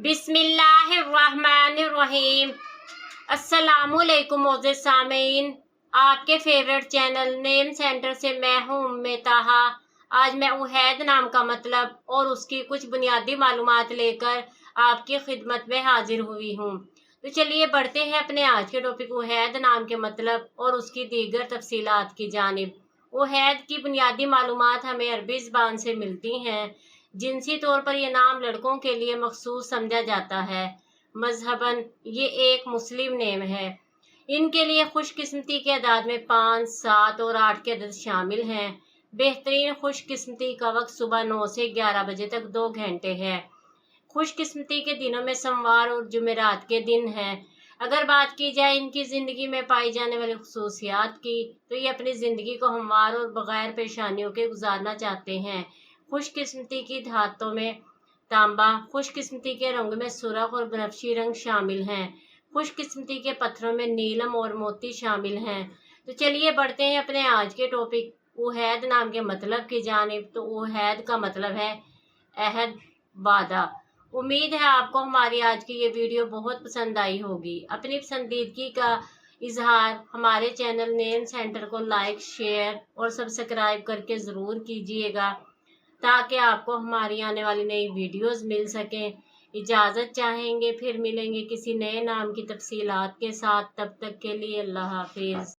बिस्मिल्लाहिर्रहमानिर्रहीम। अस्सलामुअलैकुम मोअज़्ज़िज़ सामीन, आपके फेवरेट चैनल नेम सेंटर से मैं हूँ उम्मे ताहा। आज मैं उहैद नाम का मतलब और उसकी कुछ बुनियादी मालूमात लेकर आपकी खिदमत में हाजिर हुई हूँ। तो चलिए बढ़ते हैं अपने आज के टॉपिक उहैद नाम के मतलब और उसकी दीगर तफसीलात की जानिब। उहैद की बुनियादी मालूमात हमें अरबी ज़बान से मिलती हैं। जिनसी तौर पर यह नाम लड़कों के लिए मखसूस समझा जाता है। मजहबन ये एक मुस्लिम नेम है। इनके लिए खुशकिस्मती के अदाद में 5, 7 और 8 के अदद शामिल हैं। बेहतरीन खुशकिस्मती का वक्त सुबह 9 से 11 बजे तक 2 घंटे है। खुशकिस्मती के दिनों में सोमवार और जुमेरात के दिन हैं। अगर बात की जाए इनकी ज़िंदगी में पाई जाने वाली खसूसियात की, तो ये अपनी ज़िंदगी को हमवार और बग़ैर परेशानियों के गुजारना चाहते हैं। खुशकिस्मती की धातों में तांबा, खुशकिस्मती के रंग में सुर्ख और बनफशी रंग शामिल हैं। खुशकिस्मती के पत्थरों में नीलम और मोती शामिल हैं। तो चलिए बढ़ते हैं अपने आज के टॉपिक उहैद नाम के मतलब की जानिब। तो उहैद का मतलब है अहद, वादा। उम्मीद है आपको हमारी आज की ये वीडियो बहुत पसंद आई होगी। अपनी पसंदीदगी का इजहार हमारे चैनल नेम सेंटर को लाइक, शेयर और सब्सक्राइब करके ज़रूर कीजिएगा, ताकि आपको हमारी आने वाली नई वीडियोस मिल सकें। इजाज़त चाहेंगे, फिर मिलेंगे किसी नए नाम की तफसीलात के साथ। तब तक के लिए अल्लाह हाफिज़।